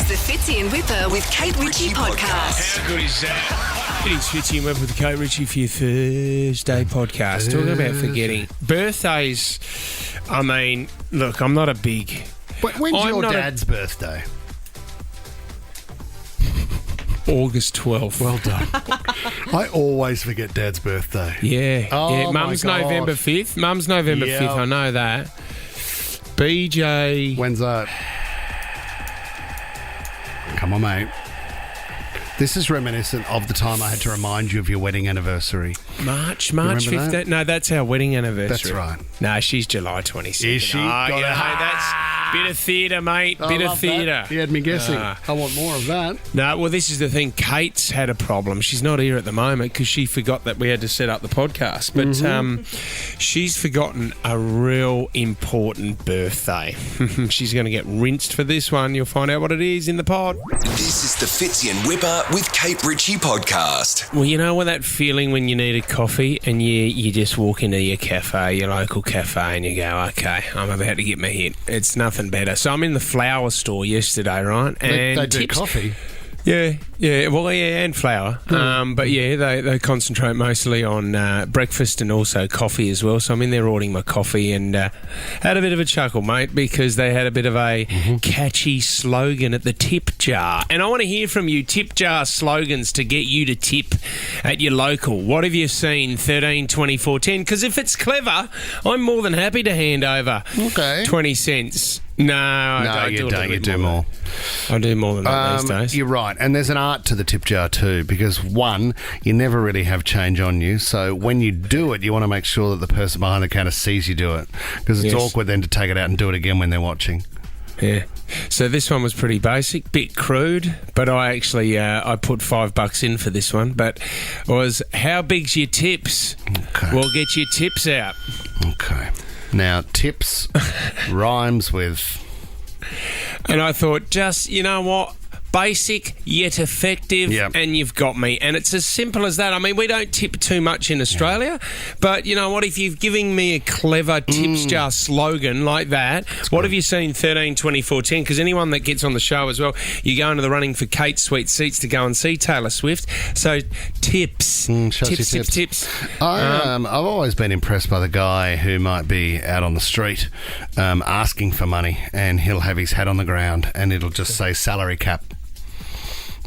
the Fitzy and Whipper with Kate Ritchie podcast. How good is that? It is Fitzy and Whipper with Kate Ritchie for your Thursday podcast. Talking about forgetting. Birthdays, I mean, look, I'm not a big... When's your dad's birthday? August 12th. Well done. I always forget Dad's birthday. Yeah. Oh, yeah. Mum's my gosh. November 5th. Mum's November Yep. 5th, I know that. BJ... When's that? Come on, mate. This is reminiscent of the time I had to remind you of your wedding anniversary. March remember 5th. that? No, that's our wedding anniversary. That's right. No, she's July 26th. Is she? Oh, Got yeah, it. hey, that's bit of theatre, mate. I Bit of love theatre. that. You had me guessing. I want more of that. No, well, this is the thing. Kate's had a problem. She's not here at the moment because she forgot that we had to set up the podcast. But she's forgotten a real important birthday. She's going to get rinsed for this one. You'll find out what it is in the pod. This is the Fitzy and Whipper with Kate Ritchie podcast. Well, you know what that feeling when you need a coffee and you just walk into your cafe, your local cafe, and you go, okay, I'm about to get my hit. It's nothing better. So I'm in the flour store yesterday, right? And They do coffee. Yeah, well, yeah, and flour. But yeah, they concentrate mostly on breakfast and also coffee as well. So I'm in there ordering my coffee and had a bit of a chuckle, mate, because they had a bit of a catchy slogan at the tip jar. And I want to hear from you, tip jar slogans to get you to tip at your local. What have you seen, 13, 24, 10? Because if it's clever, I'm more than happy to hand over 20 cents. No, I don't. You do more. I do more than that these days. You're right. And there's an art to the tip jar too, because one, you never really have change on you. So when you do it, you want to make sure that the person behind the counter sees you do it, because it's awkward then to take it out and do it again when they're watching. Yeah. So this one was pretty basic, bit crude, but I actually I put $5 in for this one. But it was, how big's your tips? Okay. We'll get your tips out. Okay. Now, tips rhymes with... And I thought, just, you know what? Basic yet effective, and you've got me. And it's as simple as that. I mean, we don't tip too much in Australia, but you know what? If you're giving me a clever tips jar slogan like that, what have you seen 13, 24, 10? Because anyone that gets on the show as well, you go into the running for Kate's Sweet Seats to go and see Taylor Swift. So tips. Tips. I've always been impressed by the guy who might be out on the street asking for money, and he'll have his hat on the ground and it'll just say salary cap.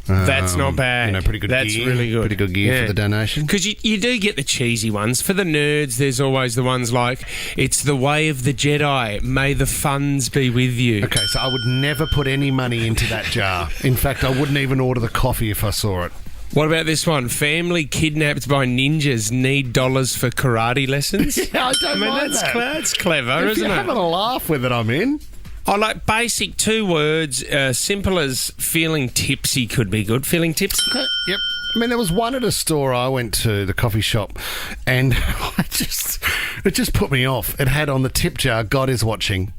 That's not bad. You know, pretty good That's gear. really good. Pretty good gear for the donation. Because you do get the cheesy ones. For the nerds, there's always the ones like, it's the way of the Jedi. May the funds be with you. Okay, so I would never put any money into that jar. In fact, I wouldn't even order the coffee if I saw it. What about this one? Family kidnapped by ninjas need dollars for karate lessons. Yeah, I don't mind that. That's clever, If isn't you're it? having a laugh with it, I'm in. I like basic 2 words, simple as feeling tipsy could be good. Feeling tipsy? Okay, yep. I mean, there was one at a store I went to, the coffee shop, and it just put me off. It had on the tip jar, God is watching.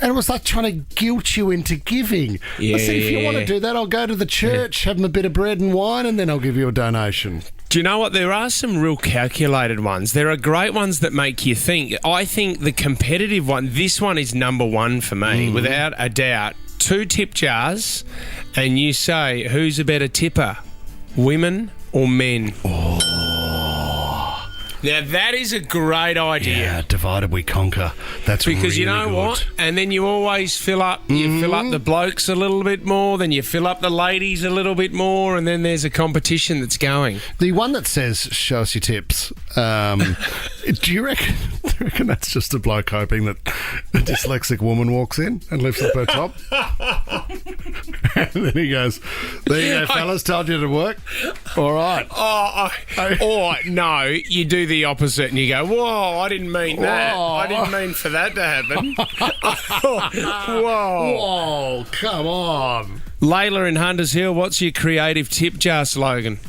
And it was like trying to guilt you into giving. I said, if you want to do that, I'll go to the church, have them a bit of bread and wine, and then I'll give you a donation. Do you know what? There are some real calculated ones. There are great ones that make you think. I think the competitive one, this one is number one for me, without a doubt. 2 tip jars, and you say, who's a better tipper, women or men? Now, that is a great idea. Yeah, divided we conquer. That's because really you know good. what? And then you always fill up. You fill up the blokes a little bit more, then you fill up the ladies a little bit more, and then there's a competition that's going. The one that says, show us your tips, do you reckon that's just a bloke hoping that a dyslexic woman walks in and lifts up her top? And then he goes, there you go, fellas, told you to work. All right. Or, no, you do the opposite and you go, whoa, I didn't mean that. Whoa. I didn't mean for that to happen. Whoa. Whoa, come on. Layla in Hunters Hill, what's your creative tip jar slogan?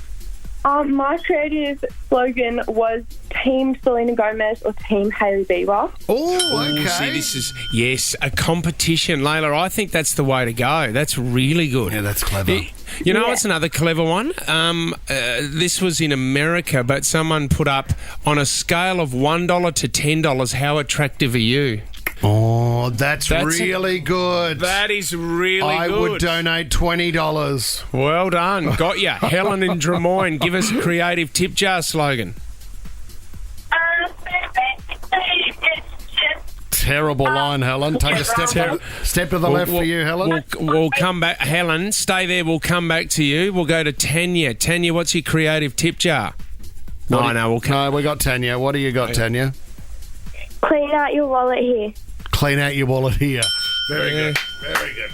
My creative slogan was Team Selena Gomez or Team Hailey Bieber. Oh, okay. See, this is, yes, a competition. Layla, I think that's the way to go. That's really good. Yeah, that's clever. You know what's another clever one? This was in America, but someone put up, on a scale of $1 to $10, how attractive are you? Oh, that's really good. That is really I good. would donate $20. Well done. Got ya. Helen in Des Moines, give us a creative tip jar slogan. Terrible line, Helen. Take a step to the left for you, Helen. We'll come back. Helen, stay there. We'll come back to you. We'll go to Tanya. Tanya, what's your creative tip jar? We got Tanya. What do you got, Tanya? Clean out your wallet here. Clean out your wallet here. Very good. Very good.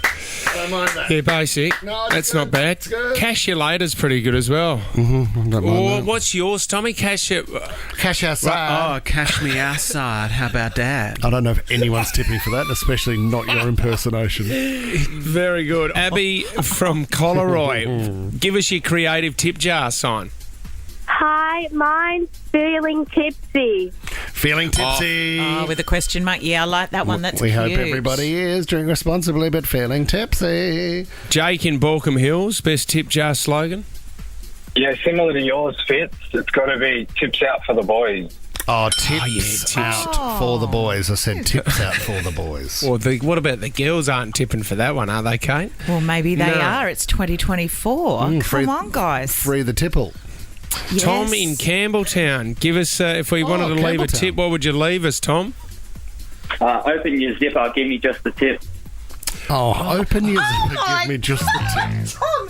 Don't mind that. Yeah, basic. No, it's That's good. not bad. It's good. Cash you later's pretty good as well. Don't mind Or that. what's yours, Tommy? Cash you... Cash outside. Oh, cash me outside. How about that? I don't know if anyone's tipping for that, especially not your impersonation. Very good. Abby from Collaroy, give us your creative tip jar sign. Hi, mine's feeling tipsy. Feeling tipsy. Oh, with a question mark. Yeah, I like that one. That's we cute. hope everybody is drink responsibly but feeling tipsy. Jake in Balcombe Hills, best tip jar slogan. Yeah, similar to yours, Fitz. It's got to be tips out for the boys. Oh, tips out for the boys. I said tips out for the boys. Or what about the girls aren't tipping for that one, are they, Kate? Well, maybe they No. are. It's 2024. free- Come on, guys. Free the tipple. Yes. Tom in Campbelltown, give us, if we wanted to leave a Campbelltown. tip, what would you leave us, Tom? Open your zipper, give me just the tip. Oh, open your zipper. my Give me just the tip. Tom,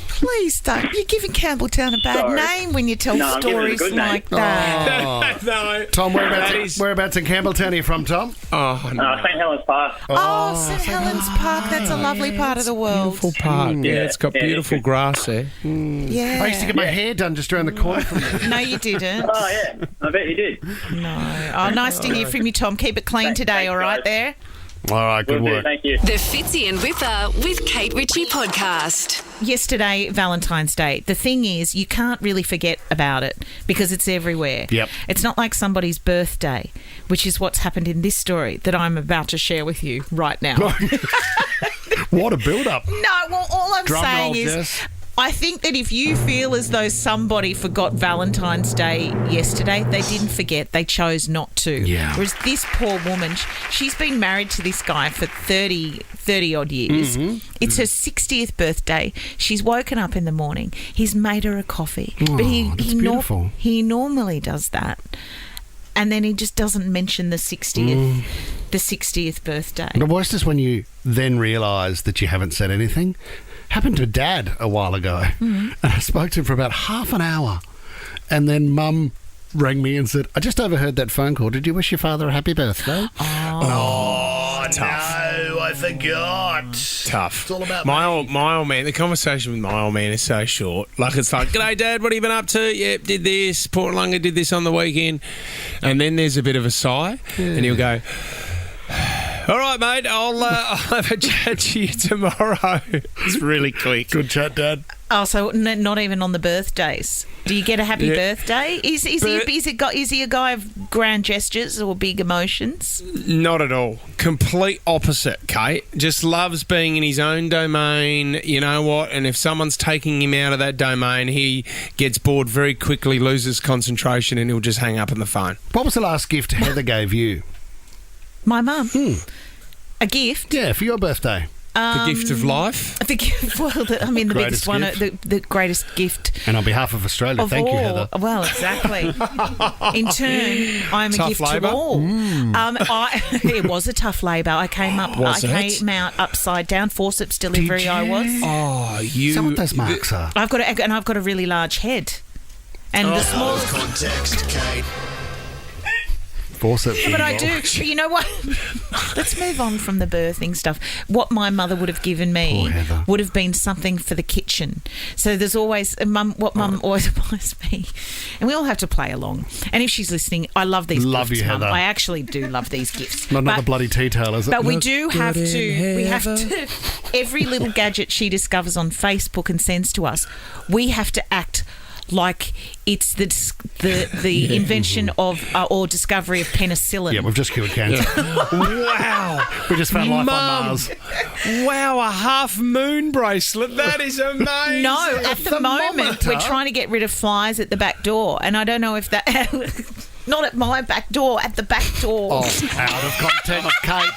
please don't. You're giving Campbelltown a bad Sorry. name when you tell No, I'm giving it a stories good name. like that. No. Tom, That is- whereabouts in Campbelltown are you from, Tom? Oh, no. St. Helens Park. Oh, St. Helens Park. That's a lovely part of the world. Beautiful park. Yeah, Yeah, it's got yeah, beautiful it's good. grass there. Yeah. I used to get my hair done just around the corner from you. No, you didn't. Oh, yeah. I bet you did. No. Oh, nice to hear from you, Tom. Keep it clean today, thanks, all right guys. there? All right, good Will do, work. thank you. The Fitzy and Whipper with Kate Ritchie podcast. Yesterday, Valentine's Day. The thing is, you can't really forget about it because it's everywhere. Yep. It's not like somebody's birthday, which is what's happened in this story that I'm about to share with you right now. What a build-up. No, well, all I'm Drum saying roll, is, Jess. I think that if you feel as though somebody forgot Valentine's Day yesterday, they didn't forget. They chose not to. Yeah. Whereas this poor woman, she's been married to this guy for 30 odd years. It's her 60th birthday. She's woken up in the morning. He's made her a coffee. But that's beautiful. he normally does that. And then he just doesn't mention the 60th birthday. The worst is when you then realise that you haven't said anything. Happened to Dad a while ago. And I spoke to him for about half an hour. And then Mum rang me and said, I just overheard that phone call. Did you wish your father a happy birthday? Oh, tough. No, I forgot. Tough. It's all about my old man. The conversation with my old man is so short. Like, it's like, "G'day, Dad. What have you been up to? Yep, did this. Portlangar did this on the weekend." And then there's a bit of a sigh, and he'll go, "All right, mate. I'll have a chat to you tomorrow." It's really quick. Good chat, Dad. Oh, so not even on the birthdays. Do you get a happy birthday? Is he a guy of grand gestures or big emotions? Not at all. Complete opposite, Kate. Just loves being in his own domain. You know what? And if someone's taking him out of that domain, he gets bored very quickly, loses concentration, and he'll just hang up on the phone. What was the last gift Heather gave you? My mum. A gift? Yeah, for your birthday. The gift of life. The gift, the Greatest biggest one, gift. the greatest gift And on behalf of Australia, of thank all. you, Heather. Well, exactly. In turn, I'm a Tough gift labour? to all. It was a tough labour. I came out upside down, forceps delivery. I was. Oh, you. So what those marks are? I've got a really large head, and the smallest. Context, Kate. Forceps. But I do. But you know what? Let's move on from the birthing stuff. What my mother would have given me Poor Heather. would have been something for the kitchen. So there's always Mum always buys me, and we all have to play along. And if she's listening, I love these Love gifts, you, Mum. Heather. I actually do love these gifts. Not another But- bloody tea towel, is it? But we do have good to. in We have heaven. to. Every little gadget she discovers on Facebook and sends to us, we have to act like it's the invention of or discovery of penicillin. Yeah, we've just cured cancer. Wow. We just found life on Mum. Mars. Wow, a half moon bracelet. That is amazing. No, at the moment thermometer. we're trying to get rid of flies at the back door, and I don't know if that. Not at my back door, at the back door. Oh, out of context, Kate.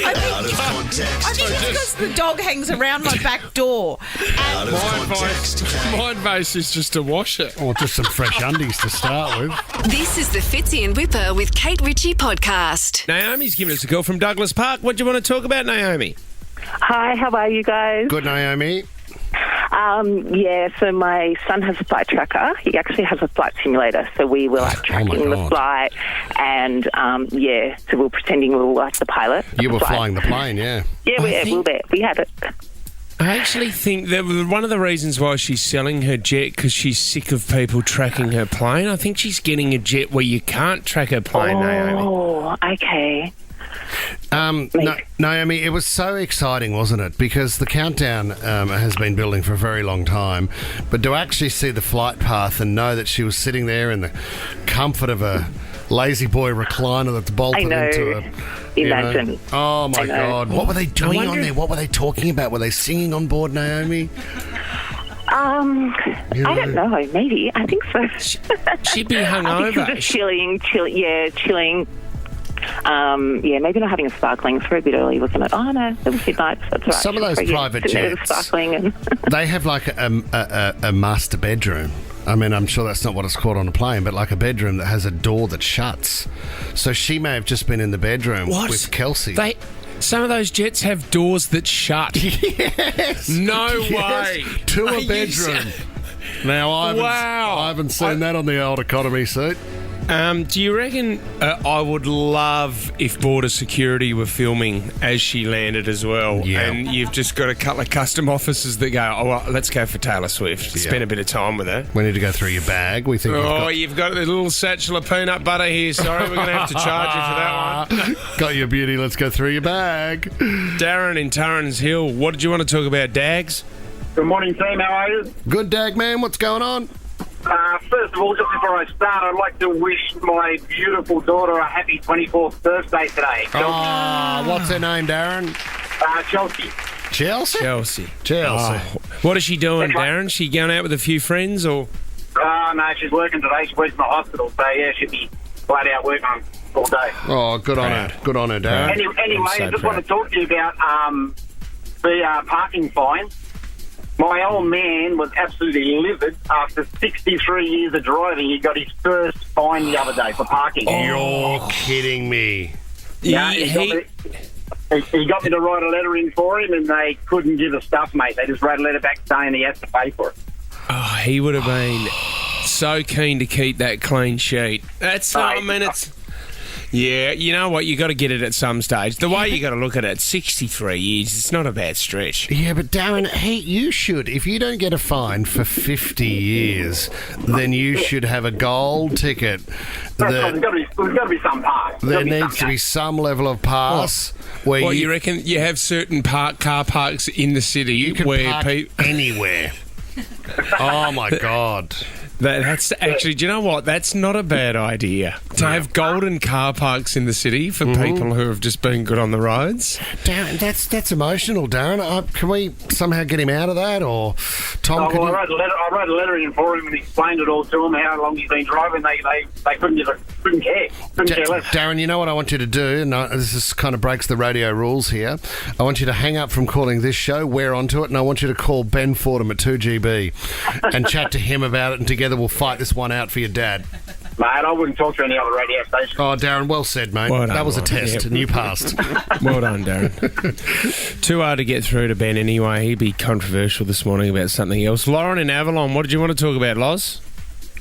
I think it's because the dog hangs around my back door. And My advice is just to wash it. Or just some fresh undies to start with. This is the Fitzy and Whipper with Kate Ritchie podcast. Naomi's giving us a call from Douglas Park. What do you want to talk about, Naomi? Hi, how are you guys? Good, Naomi. So my son has a flight tracker. He actually has a flight simulator, so we were like tracking the flight, and so we were pretending we were like the pilot. You were flying the plane, yeah. Yeah, we were there. We had it. I actually think that one of the reasons why she's selling her jet because she's sick of people tracking her plane. I think she's getting a jet where you can't track her plane, Naomi. Oh, okay. Naomi, it was so exciting, wasn't it? Because the countdown has been building for a very long time. But to actually see the flight path and know that she was sitting there in the comfort of a lazy boy recliner that's bolted into a... Imagine. Oh, my God. What were they doing on there? What were they talking about? Were they singing on board, Naomi? I don't know. Maybe. I think so. She'd be hungover. I think she was just chilling. Maybe not having a sparkling. It's very bit early, wasn't it? Oh, no, it was midnight. That's right. Some of those private jets, sparkling and they have like a master bedroom. I mean, I'm sure that's not what it's called on a plane, but like a bedroom that has a door that shuts. So she may have just been in the bedroom with Kelsey. Some of those jets have doors that shut. Yes. No way. To a bedroom. Now, I haven't seen that on the old economy suit. Do you reckon I would love if border security were filming as she landed as well? Yeah. And you've just got a couple of custom officers that go, let's go for Taylor Swift. Yeah. Spend a bit of time with her. We need to go through your bag. We think you've got a little satchel of peanut butter here. Sorry, we're going to have to charge you for that one. Got your beauty. Let's go through your bag. Darren in Turrens Hill, what did you want to talk about, Dags? Good morning, team. How are you? Good, Dag, man. What's going on? First of all, just before I start, I'd like to wish my beautiful daughter a happy 24th birthday today. What's her name, Darren? Chelsea. Chelsea? What is she doing, Darren? She going out with a few friends or? No, she's working today. She works in the hospital, so yeah, she'll be flat out working all day. Oh, good on her. Good on her, Darren. Anyway, I just want to talk to you about the parking fine. My old man was absolutely livid after 63 years of driving. He got his first fine the other day for parking. You're kidding me. Yeah, he got me to write a letter in for him, and they couldn't give us stuff, mate. They just wrote a letter back saying he has to pay for it. Oh, he would have been so keen to keep that clean sheet. That's it's... Yeah, you know what? You got to get it at some stage. The way you got to look at it, 63 years, it's not a bad stretch. Yeah, but Darren, you should. If you don't get a fine for 50 years, then you should have a gold ticket. There's got to be some pass. There needs to be some level of pass. Where you reckon you have certain car parks in the city you can where park anywhere. Oh my God. That's actually, do you know what? That's not a bad idea. To have golden car parks in the city for people who have just been good on the roads. Darren, that's emotional, Darren. Can we somehow get him out of that? Or Tom? I wrote a letter in for him and explained it all to him how long he's been driving. They couldn't care. Couldn't care less. Darren, you know what I want you to do, and this is kind of breaks the radio rules here. I want you to hang up from calling this show, wear onto it, and I want you to call Ben Fordham at 2GB and chat to him about it, and together we'll fight this one out for your dad. Mate, I wouldn't talk to any other radio station. Oh, Darren, well said, mate. Well done, that was a test, and you passed. Well done, Darren. Too hard to get through to Ben anyway. He'd be controversial this morning about something else. Lauren in Avalon, what did you want to talk about, Loz?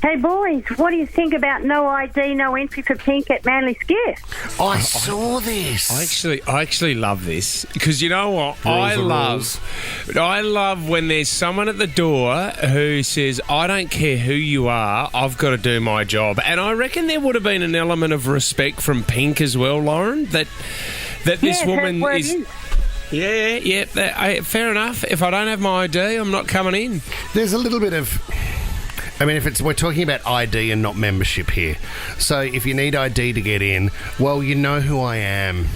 Hey, boys, what do you think about no ID, no entry for pink at Manly Skiff? I saw this. I actually love this because you know what? I love when there's someone at the door who says, I don't care who you are, I've got to do my job. And I reckon there would have been an element of respect from Pink as well, Lauren, that this woman is... Yeah, fair enough. If I don't have my ID, I'm not coming in. There's a little bit of... I mean, we're talking about ID and not membership here. So if you need ID to get in, well, you know who I am.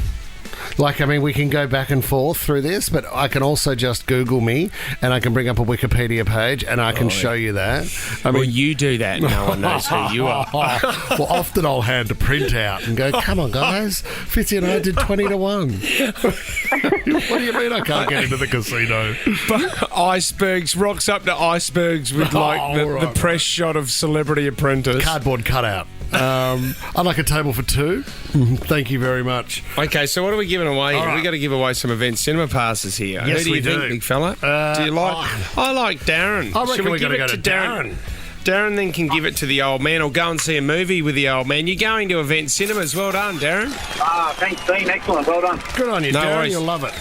We can go back and forth through this, but I can also just Google me and I can bring up a Wikipedia page and I can show you that. Well, you do that. No one knows who you are. Well, often I'll hand a printout and go, come on, guys. Fitzy and I did 20 to 1. What do you mean I can't get into the casino? But icebergs, rocks up to icebergs with the press shot of Celebrity Apprentice. Cardboard cutout. I'd like a table for 2. Thank you very much. Okay, so what are we giving away here? Right. We've got to give away some event cinema passes here. Yes, Who do you we think, do. big fella? Do you like? I like Darren. I reckon Should we we're give going to it go to Darren. Darren then can give it to the old man or go and see a movie with the old man. You're going to event cinemas. Well done, Darren. Thanks, Dean. Excellent. Well done. Good on you, No Darren. worries. You'll love it.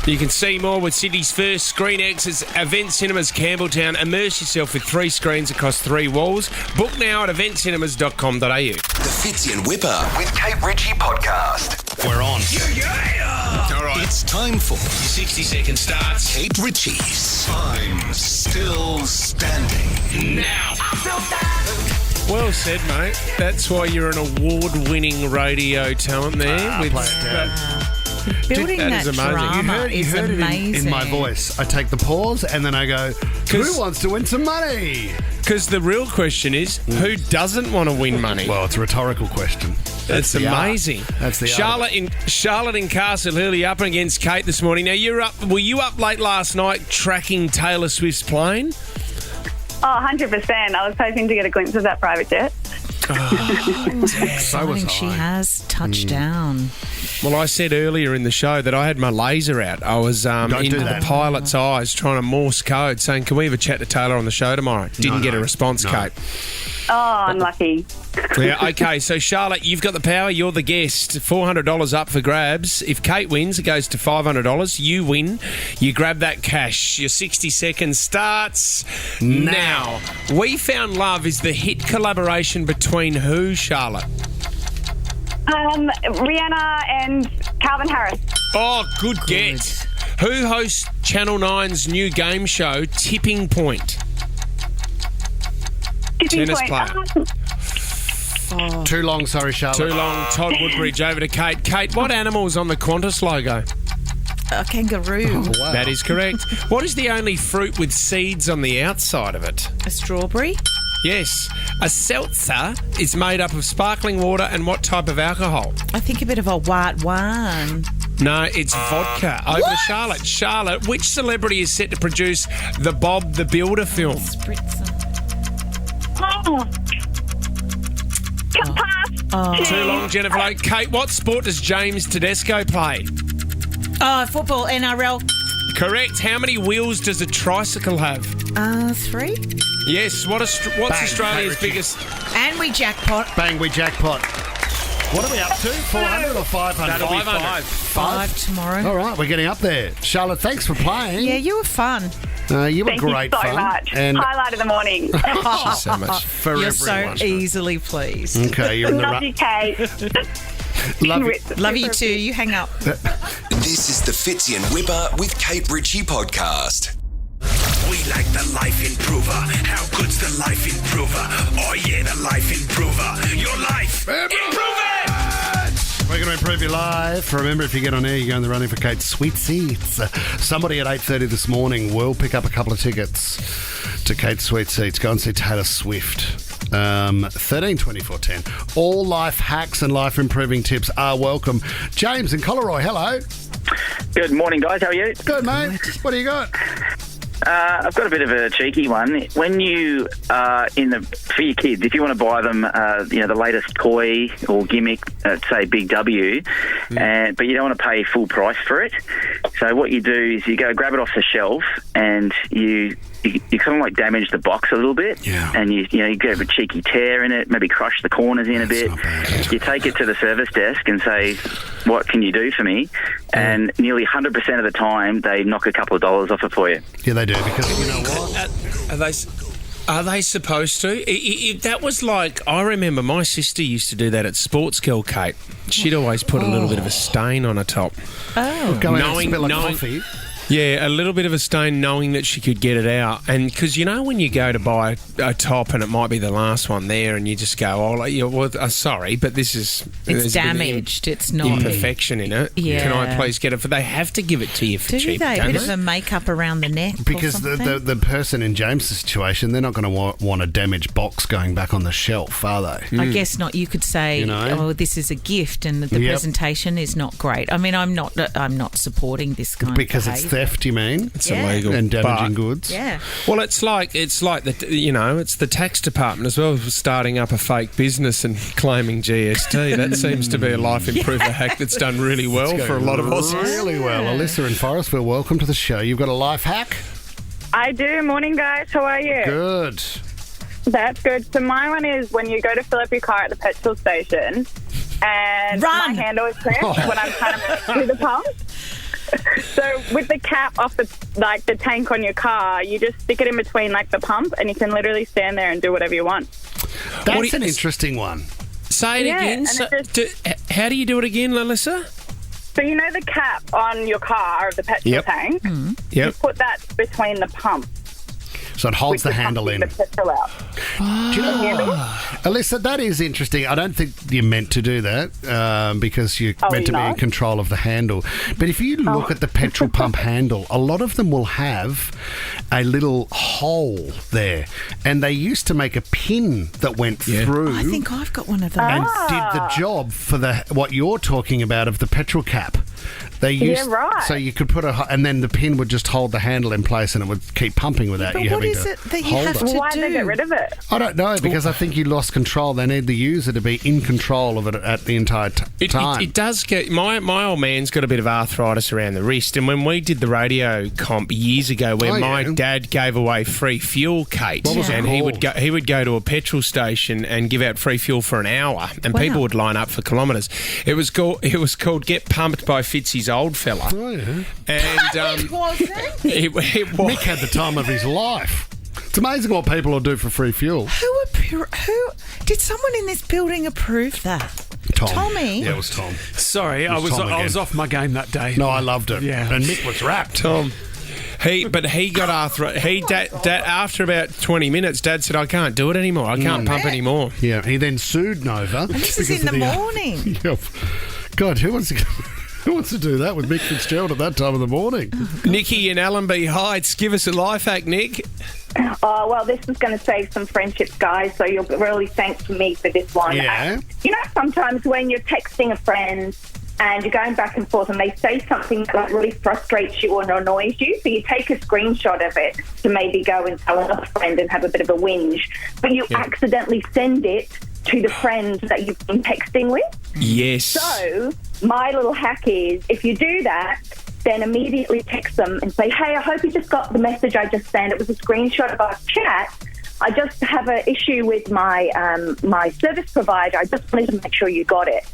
You can see more with Sydney's first Screen X's Event Cinemas Campbelltown. Immerse yourself with 3 screens across 3 walls. Book now at eventcinemas.com.au. The Fitzy and Whipper with Kate Ritchie podcast. We're on. Yeah. All right. It's time for 60-second starts. Kate Ritchie's Time Still Standing. Now. Well said, mate. That's why you're an award-winning radio talent there. Play it down. Building That that is amazing. drama You is heard amazing. it in my voice. I take the pause and then I go, who wants to win some money? Because the real question is, who doesn't want to win money? Well, it's a rhetorical question. That's the art. amazing. That's the art. Charlotte in Castle Hurley up against Kate this morning. Now, were you up late last night tracking Taylor Swift's plane? Oh, 100%. I was hoping to get a glimpse of that private jet. So was She I. has touched down. Well, I said earlier in the show that I had my laser out. I was into do the that. pilot's eyes trying to Morse code saying, can we have a chat to Taylor on the show tomorrow? Didn't get a response, Kate. Oh, unlucky. Yeah, okay, so Charlotte, you've got the power. You're the guest. $400 up for grabs. If Kate wins, it goes to $500. You win. You grab that cash. Your 60 seconds starts now. We Found Love is the hit collaboration between who, Charlotte? Rihanna and Calvin Harris. Oh, good get. Who hosts Channel 9's new game show, Tipping Point? Tennis player. Too long, sorry, Charlotte. Too long. Todd Woodbridge over to Kate. Kate, what animal's on the Qantas logo? A kangaroo. Wow. That is correct. What is the only fruit with seeds on the outside of it? A strawberry. Yes. A seltzer is made up of sparkling water and what type of alcohol? I think a bit of a white wine. No, it's vodka. Over to Charlotte. Charlotte, which celebrity is set to produce the Bob the Builder film? Spritzer. Pass. Too long, Jennifer. Lake. Kate, what sport does James Tedesco play? Football, NRL. Correct. How many wheels does a tricycle have? 3. Yes. What's Australia's biggest? And we jackpot. Bang, we jackpot. What are we up to? 400 or 500? That'll be 500. 5 tomorrow. All right, we're getting up there. Charlotte, thanks for playing. Yeah, you were fun. You were Thank great you so fun. much. And Highlight of the morning. So much. for You're everyone. so easily pleased. Okay, you're in the Love you, Kate. Love you. Love you too. You hang up. This is the Fitzy and Whipper with Kate Ritchie podcast. We like the Life Improver. How good's the Life Improver? Oh yeah, the Life Improver. Your life. Improve it! We're going to improve your life. Remember, if you get on air, you go in the running for Kate's Sweet Seats. Somebody at 8:30 this morning will pick up a couple of tickets to Kate's Sweet Seats. Go and see Taylor Swift. 13 24 10. All life hacks and life improving tips are welcome. James in Collaroy, hello. Good morning, guys. How are you? Good, mate. What do you got? I've got a bit of a cheeky one. When you for your kids, if you want to buy them, the latest toy or gimmick at say Big W, but you don't want to pay full price for it. So what you do is you go grab it off the shelf and you kind of like damage the box a little bit, and you get a cheeky tear in it, maybe crush the corners in a bit. You take it to the service desk and say, "What can you do for me?" And nearly 100% of the time, they knock a couple of dollars off it for you. Yeah, they do, because you know what? Are they supposed to? That was like, I remember my sister used to do that at Sports Girl, Kate. She'd always put a little bit of a stain on her top. Oh. Go in and spill a coffee. Yeah, a little bit of a stain knowing that she could get it out. And because, when you go to buy a top and it might be the last one there and you just go, sorry, but this is... It's damaged. It's not... imperfection in it. Yeah. Can I please get it? They have to give it to you for cheap, Do they? A don't bit of a makeup around the neck Because or the person in James's situation, they're not going to want a damaged box going back on the shelf, are they? I guess not. You could say, this is a gift and the presentation is not great. I mean, I'm not supporting this kind because of it's behaviour. theft, you mean? It's illegal. And damaging goods. Yeah. Well, it's like it's the tax department as well, starting up a fake business and claiming GST. That seems to be a life improver hack that's done really well for a lot of us. Really well. Alyssa in Forestville, welcome to the show. You've got a life hack? I do. Morning, guys. How are you? Good. That's good. So my one is when you go to fill up your car at the petrol station and my handle is pressed when I'm trying to do the pump. So with the cap off the tank on your car, you just stick it in between the pump and you can literally stand there and do whatever you want. That's an interesting one. Say it again. How do you do it again, Alyssa? So you know the cap on your car of the petrol tank? You put that between the pump. So it holds the handle in. The petrol out. Do you know, Alyssa, that is interesting. I don't think you're meant to do that because you're meant to be in control of the handle. But if you look at the petrol pump handle, a lot of them will have a little hole there. And they used to make a pin that went through. I think I've got one of those. And did the job for what you're talking about of the petrol cap. They used so you could put and then the pin would just hold the handle in place and it would keep pumping without you having to hold it. That you have to do? Why did they get rid of it? I don't know, because I think you lost control. They need the user to be in control of it at the entire time. It does get... My old man's got a bit of arthritis around the wrist, and when we did the radio comp years ago where my dad gave away free fuel, Kate, and he would go to a petrol station and give out free fuel for an hour, and people would line up for kilometres. It was called Get Pumped by Fitzy's old fella. Oh, yeah. And it wasn't. It was. Nick had the time of his life. It's amazing what people will do for free fuel. Who did someone in this building approve that? Tommy? Yeah, it was Tom. Sorry, I was off my game that day. No, I loved it. Yeah. And Mick was wrapped. Tom. He got arthritis. After about 20 minutes, Dad said, I can't do it anymore. I can't pump anymore. Yeah, he then sued Nova. And this is in the morning. God, who wants to do that with Mick Fitzgerald at that time of the morning? Nikki in Allenby Heights, give us a life hack, Nick. Oh, well, this is going to save some friendships, guys, so you'll really thank me for this one. Yeah. Sometimes when you're texting a friend and you're going back and forth and they say something that really frustrates you or annoys you, so you take a screenshot of it to maybe go and tell another friend and have a bit of a whinge, but you accidentally send it to the friend that you've been texting with. Yes. So my little hack is, if you do that, then immediately text them and say, hey, I hope you just got the message I just sent. It was a screenshot of our chat. I just have an issue with my my service provider. I just wanted to make sure you got it.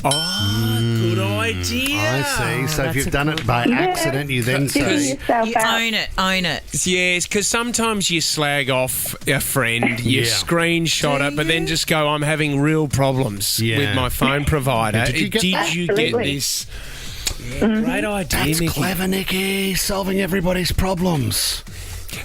Oh, good idea. I see. So if you've done it by accident, you then say... You own it. Yes, because sometimes you slag off a friend, you screenshot it, but then just go, I'm having real problems with my phone provider. Did you get this? Yeah, great idea, That's Nikki. clever, Nikki. Solving everybody's problems.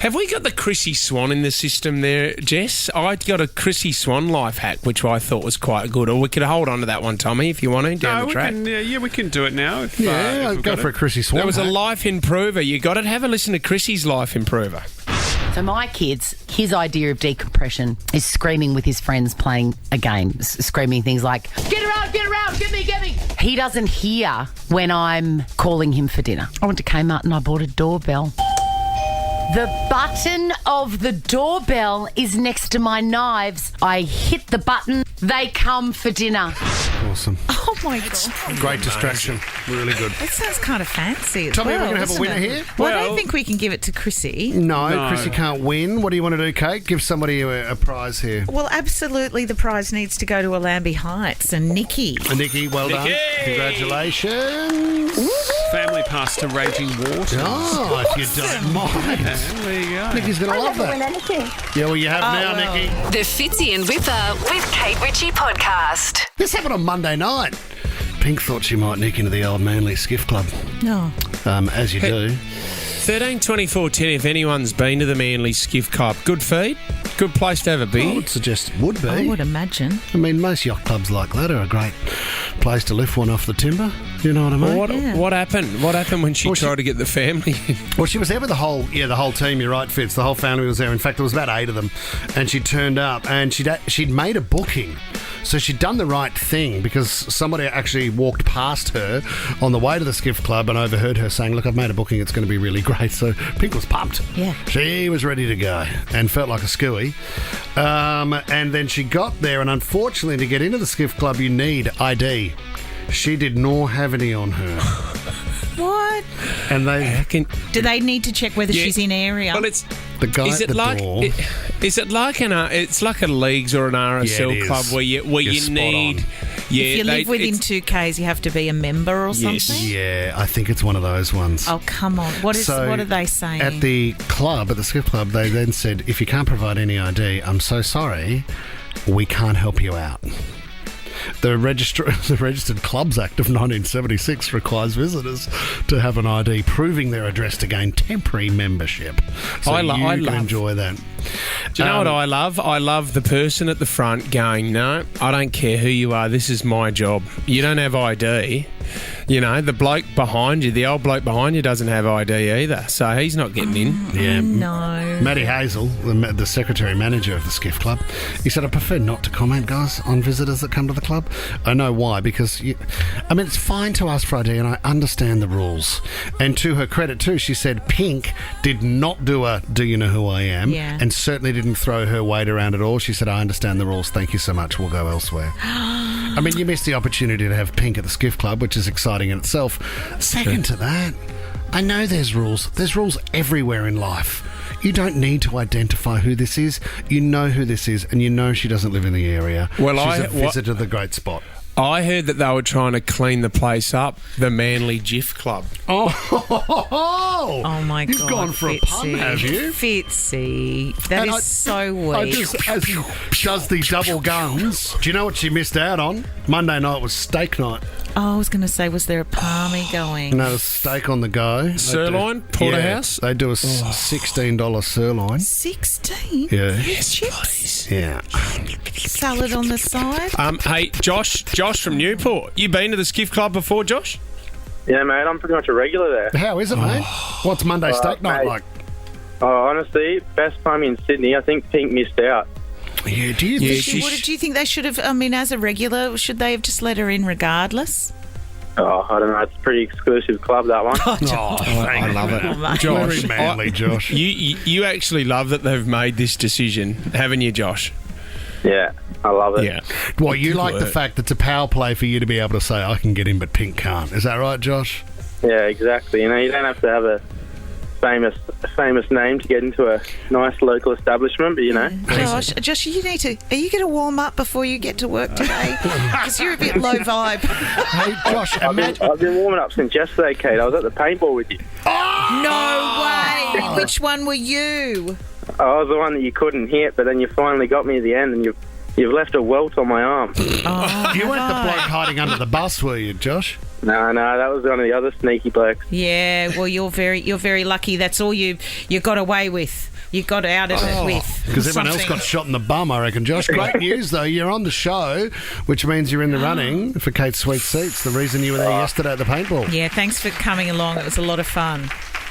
Have we got the Chrissy Swan in the system there, Jess? I got a Chrissy Swan life hack, which I thought was quite good. Or we could hold on to that one, Tommy, if you want to, down the track. We can do it now. If go for a Chrissy Swan. That was hack. a life improver. You got it. Have a listen to Chrissy's life improver. So my kids, his idea of decompression is screaming with his friends playing a game, screaming things like, get around, get me. He doesn't hear when I'm calling him for dinner. I went to Kmart and I bought a doorbell. The button of the doorbell is next to my knives. I hit the button, they come for dinner. Awesome. Oh, my God. Great distraction. Really good. That sounds kind of fancy as Tommy, well, we're going to have a winner here? Well, I don't think we can give it to Chrissy. No, Chrissy can't win. What do you want to do, Kate? Give somebody a prize here. Well, absolutely, the prize needs to go to Allenby Heights and Nikki. Nikki, well done. Congratulations. Family pass to Raging Waters. Oh, if you don't mind. There you go. Nikki's going to love that. Yeah, well, you have now, Nikki. The Fitzy and Whipper with Kate Ritchie podcast. This happened on Monday night. Pink thought she might nick into the old Manly Skiff Club, No. as you do. 13 24 10 if anyone's been to the Manly Skiff Club. Good feed, good place to have a I beer. would suggest it would be. I would imagine. I mean, most yacht clubs like that are a great place to lift one off the timber. You know what I mean? What happened? What happened when she tried to get the family in? Well, she was there with the whole team. You're right, Fitz. The whole family was there. In fact, there was about 8 of them, and she turned up and she'd made a booking. So she'd done the right thing because somebody actually walked past her on the way to the Skiff Club and overheard her saying, "Look, I've made a booking. It's going to be really great." So Pink was pumped. Yeah. She was ready to go and felt like a scooey. And then she got there, and unfortunately, to get into the Skiff Club, you need ID. She did not have any on her. What? And they do they need to check whether she's in area? Well, it's the guy is at it the like door. is it like it's like a leagues or an RSL Yeah, it club is. where You're you spot need on. if you live within 2 Ks, you have to be a member or something. Yeah, I think it's one of those ones. Oh, come on! What are they saying? At the club, at the Skiff Club, they then said, if you can't provide any ID, I'm so sorry, we can't help you out. The Registered Clubs Act of 1976 requires visitors to have an ID proving their address to gain temporary membership. So I can love- enjoy that. Do you know what I love? I love the person at the front going, "No, I don't care who you are. This is my job. You don't have ID." You know, the bloke behind you, the old bloke behind you doesn't have ID either, so he's not getting in. Yeah, no. Matty Hazel, the secretary manager of the Skiff Club, he said, "I prefer not to comment, guys, on visitors that come to the club." I know why, because it's fine to ask for ID, and I understand the rules. And to her credit too, she said Pink did not do a "Do you know who I am?" and certainly didn't throw her weight around at all. She said, "I understand the rules. Thank you so much. We'll go elsewhere." I mean, you missed the opportunity to have Pink at the Skiff Club, which is exciting in itself. Second to that, I know there's rules. There's rules everywhere in life. You don't need to identify who this is. You know who this is, and you know she doesn't live in the area. Well, she's a visitor to the great spot. I heard that they were trying to clean the place up, the Manly GIF Club. Oh my God! You've gone for Fitzy. a pun, have you? Fitzy, that is so weak. As he does the double guns. Do you know what she missed out on? Monday night was steak night. Oh, I was going to say, was there a palmy going? No, steak on the go. Sirloin, porterhouse. They do a $16 sirloin. 16? Yeah. Yes, chips. Yeah. Salad on the side. Hey, Josh from Newport. You been to the Skiff Club before, Josh? Yeah, mate, I'm pretty much a regular there. How is it, mate? What's Monday steak night mate, like? Oh, honestly, best time in Sydney. I think Pink missed out. Yeah, do you think? What did you think they should have? I mean, as a regular, should they have just let her in regardless? Oh, I don't know. It's a pretty exclusive club, that one. I love it. Josh, very manly, Josh. You actually love that they've made this decision, haven't you, Josh? Yeah, I love it. Yeah. Well, you like the fact that it's a power play for you to be able to say, I can get in, but Pink can't. Is that right, Josh? Yeah, exactly. You know, you don't have to have a famous name to get into a nice local establishment, but you know. Josh, you need to. Are you going to warm up before you get to work today? Because you're a bit low vibe. Hey, Josh, I've been warming up since yesterday, Kate. I was at the paintball with you. No way! Which one were you? I was the one that you couldn't hit, but then you finally got me at the end, and you've left a welt on my arm. You weren't the bloke hiding under the bus, were you, Josh? No, that was one of the other sneaky blokes. Yeah, well, you're very lucky. That's all you got away with. You got out of it with. Because everyone else got shot in the bum, I reckon, Josh. Great news, though. You're on the show, which means you're in the running for Kate's Sweet Seats, the reason you were there yesterday at the paintball. Yeah, thanks for coming along. It was a lot of fun.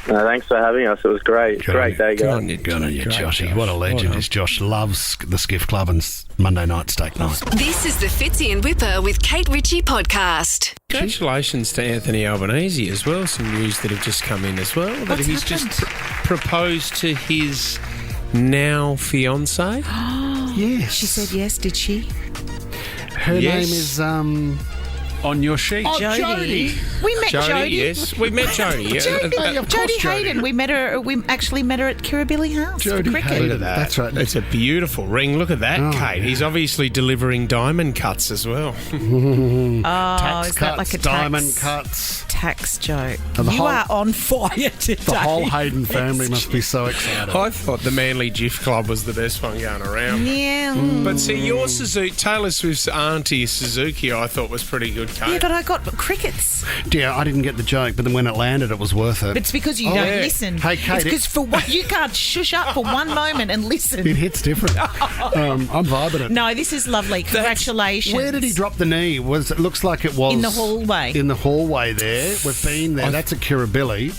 No, thanks for having us. It was great. Great day, guys. Good on you, Joshy. What a legend is Josh. Loves the Skiff Club and Monday night steak night. This is the Fitzy and Whipper with Kate Ritchie podcast. Congratulations to Anthony Albanese as well. Some news that have just come in as well. That he's just proposed to his now fiancée. Yes. She said yes, did she? Her name is... on your sheet. Oh, Jodie. We met Jodie. Yes, we met Jodie. Jodie Hayden. We met her. We actually met her at Kirribilli House. Jodie Hayden. Look at that. That's right. It's a beautiful ring. Look at that, Kate. He's obviously delivering diamond cuts as well. Tax is cuts, that like a diamond cuts. tax joke? And You are on fire today. The whole Hayden family must be so excited. I thought the Manly GIF Club was the best one going around. Yeah. But see, your Suzuki, Taylor Swift's auntie Suzuki, I thought was pretty good good, Kate. Yeah, but I got crickets. Yeah, I didn't get the joke, but then when it landed, it was worth it. But it's because you don't listen. Hey, Kate, it's because for what you can't shush up for one moment and listen. It hits different. I'm vibing it. No, this is lovely. Congratulations. Where did he drop the knee? It looks like it was in the hallway. In the hallway there. We've been there. That's a Kirribilli.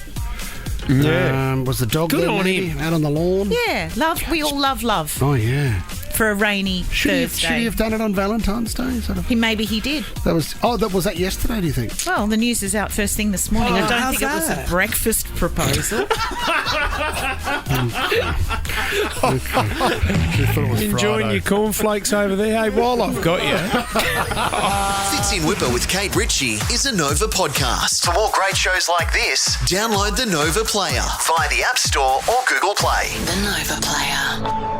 Yeah. Was the dog Good there, on maybe? him. Out on the lawn? Yeah, love. We all love love. Oh, yeah. For a rainy Should Thursday. he have done it on Valentine's Day? Sort of? Maybe he did. Was that yesterday, do you think? Well, the news is out first thing this morning. I don't think it was a breakfast proposal. Enjoying your cornflakes over there? Hey, while I've got you. Fits in Whipper with Kate Ritchie is a Nova podcast. For more great shows like this, download the Nova Player via the App Store or Google Play. The Nova Player.